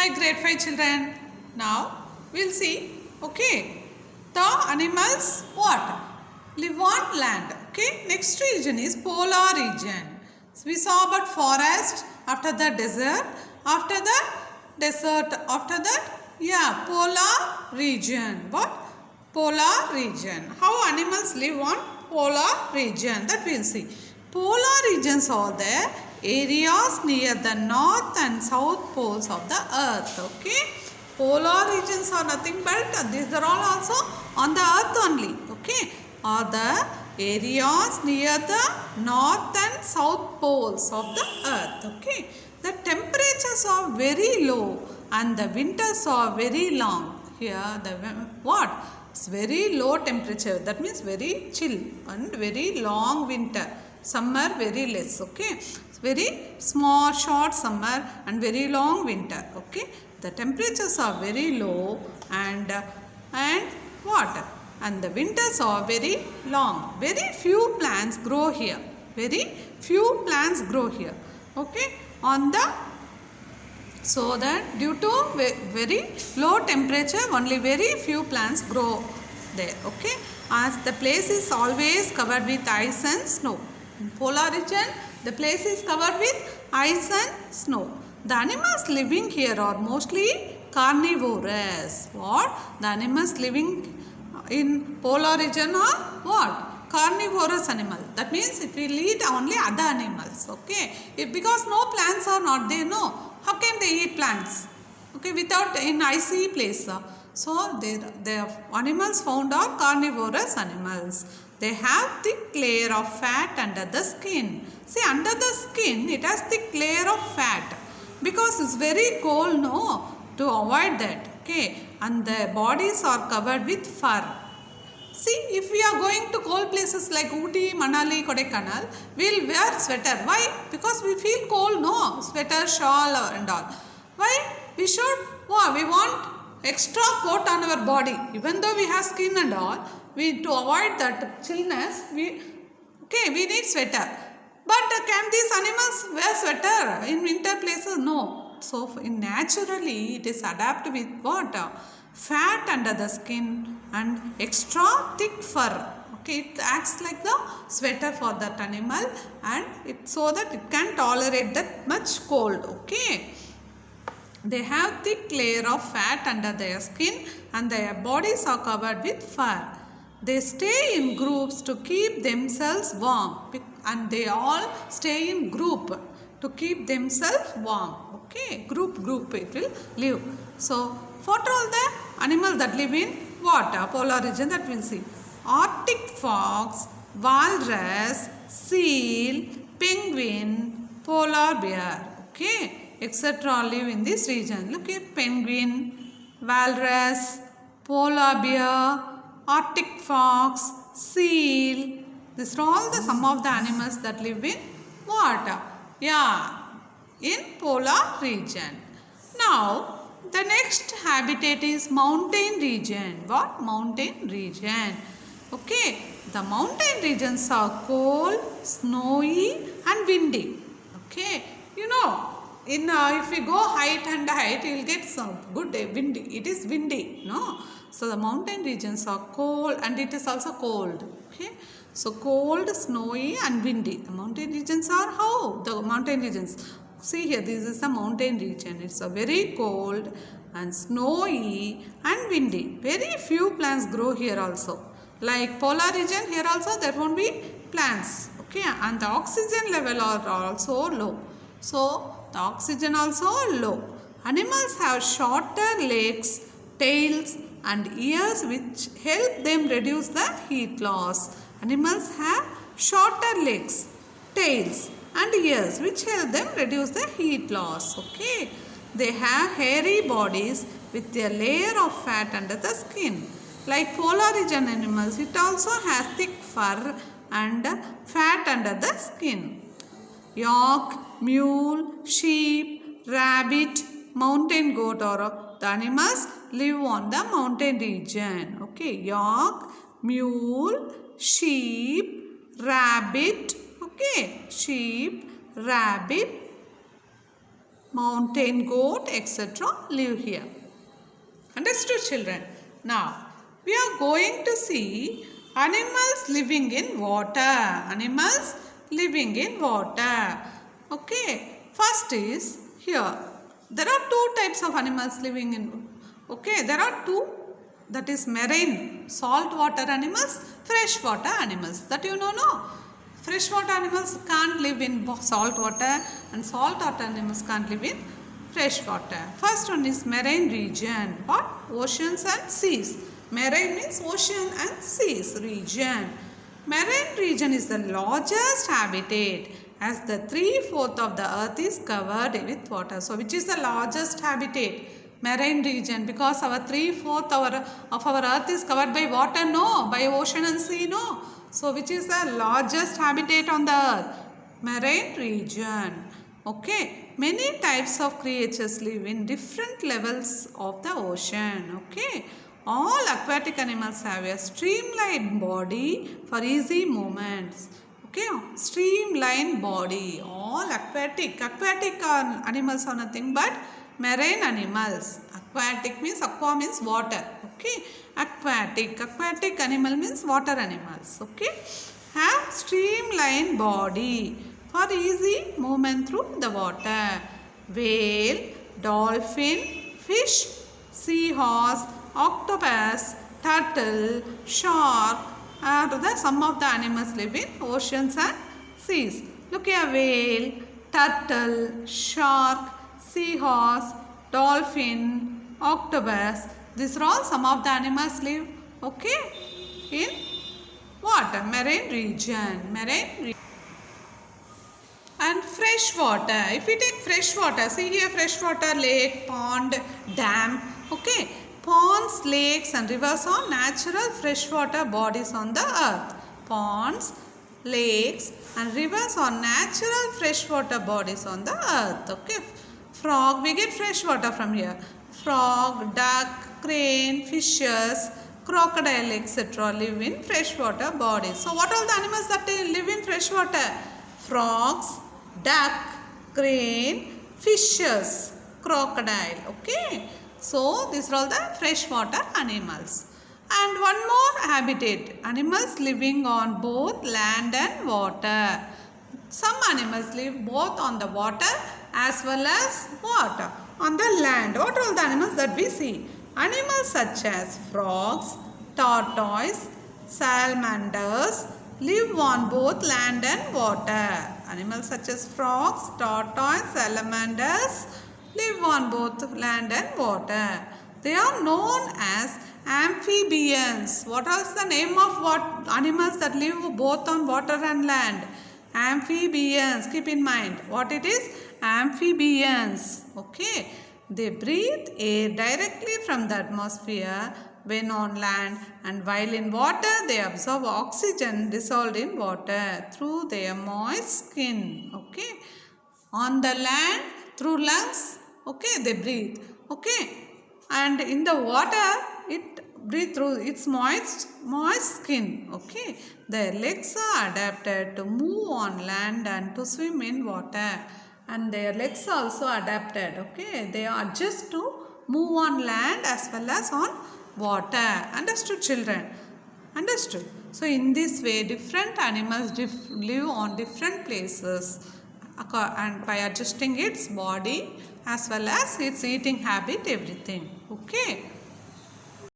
Hi grade 5 children. Now we'll see, okay, the animals what? Live on land. Okay, next region is polar region. So we saw about forest, after the desert, after that, yeah, polar region. What? Polar region. How animals live on polar region, that we'll see. Polar regions are the areas near the north and south poles of the earth. Okay, polar regions are nothing but these are all also on the earth only. Okay, are the areas near the north and south poles of the earth. Okay, the temperatures are very low and the winters are very long. Here the what? It's very low temperature, that means very chill, and very long winter. Summer very less. Okay, it's very small short summer and very long winter. Okay, the temperatures are very low and what, and the winters are very long. Very few plants grow here. Very few plants grow here. Okay, on the, so that due to very low temperature only very few plants grow there. Okay, as the place is always covered with ice and snow. In polar region, the place is covered with ice and snow. The animals living here are mostly carnivorous. What? The animals living in polar region are what? Carnivorous animal. That means it will eat only other animals. Okay, because no plants are not there. No, how can they eat plants? Okay, without in icy place. So the animals found are carnivorous animals. They have thick layer of fat under the skin. See, under the skin it has thick layer of fat because it's very cold, no, to avoid that. Okay, and the bodies are covered with fur. See, if we are going to cold places like Ooty, Manali, Kodaikanal, we will wear sweater. Why? Because we feel cold, no, sweater, shawl and all. Why? We should, we want extra coat on our body. Even though we have skin and all, we, to avoid that chillness, we need sweater. But can these animals wear sweater in winter places? No. So in naturally it is adapted with what? Fat under the skin and extra thick fur. Okay, it acts like the sweater for that animal, and it so that it can tolerate that much cold. Okay. They have thick layer of fat under their skin and their bodies are covered with fur. They stay in groups to keep themselves warm, and they all stay in group to keep themselves warm. Okay, group it will live. So what are all the animals that live in what? Polar region, that we'll see. Arctic fox, walrus, seal, penguin, polar bear. Okay, etc. live in this region. Look at penguin, walrus, polar bear, Arctic fox, seal. These are all the some of the animals that live in what? Yeah, in polar region. Now the next habitat is mountain region. What? Mountain region. Okay, the mountain regions are cold, snowy and windy. Okay, you know, in if we go height, you will get some good windy. It is windy, no. So the mountain regions are cold and it is also cold. Okay, so cold, snowy and windy. The mountain regions are how? The mountain regions. See here, this is the mountain region. It's a very cold and snowy and windy. Very few plants grow here also. Like polar region, here also there won't be plants. Okay, and the oxygen level are also low. So the oxygen also low. Animals have shorter legs, tails and ears which help them reduce the heat loss. Animals have shorter legs, tails and ears which help them reduce the heat loss. Okay, they have hairy bodies with a layer of fat under the skin. Like polar region animals, it also has thick fur and fat under the skin. Yak, mule, sheep, rabbit, mountain goat or the animals live on the mountain region. Okay, yak, mule, sheep, rabbit. Okay, sheep, rabbit, mountain goat, etc. live here. Understood, children? Now, we are going to see animals living in water. Animals living in water. Okay. First is here. There are two types of animals living in. Okay. There are two. That is marine, saltwater animals, freshwater animals. That you know, no? Freshwater animals can't live in salt water and saltwater animals can't live in fresh water. First one is marine region. What? Oceans and seas. Marine means ocean and seas region. Marine region is the largest habitat as the 3/4 of the earth is covered with water. So which is the largest habitat? Marine region, because our 3/4 of our earth is covered by water, no, by ocean and sea, no. So which is the largest habitat on the earth? Marine region. Okay. Many types of creatures live in different levels of the ocean. Okay. All aquatic animals have a streamlined body for easy movements. Okay. Streamlined body. All aquatic animals are nothing but marine animals. Aquatic means, aqua means water. Okay. Aquatic animal means water animals. Okay. Have streamlined body for easy movement through the water. Whale, dolphin, fish, seahorse, octopus, turtle, shark are some of the animals live in oceans and seas. Look here, whale, turtle, shark, seahorse, dolphin, octopus. These are all some of the animals live, okay, in water, marine region. And fresh water. If we take fresh water, see here, fresh water, lake, pond, dam. Okay, ponds, lakes and rivers are natural freshwater bodies on the earth. Ponds, lakes and rivers are natural freshwater bodies on the earth. Okay, frog, we get fresh water from here. Frog, duck, crane, fishes, crocodile, etc. live in freshwater bodies. So what are the animals that live in freshwater? Frogs, duck, crane, fishes, crocodile. Okay. So these are all the freshwater animals. And one more habitat. Animals living on both land and water. Some animals live both on the water as well as water. On the land. What are all the animals that we see? Animals such as frogs, tortoise, salamanders live on both land and water. Animals such as frogs, tortoise, salamanders live on both land and water. They are known as amphibians. What is the name of what animals that live both on water and land? Amphibians. Keep in mind what it is. Amphibians. Okay. They breathe air directly from the atmosphere when on land, and while in water they absorb oxygen dissolved in water through their moist skin. Okay. On the land, through lungs, okay, they breathe. Okay. And in the water, it breathes through its moist skin. Okay. Their legs are adapted to move on land and to swim in water. And their legs are also adapted. Okay. They adjust to move on land as well as on water. Understood, children? Understood. So in this way, different animals live on different places and by adjusting its body as well as its eating habit, everything. Okay.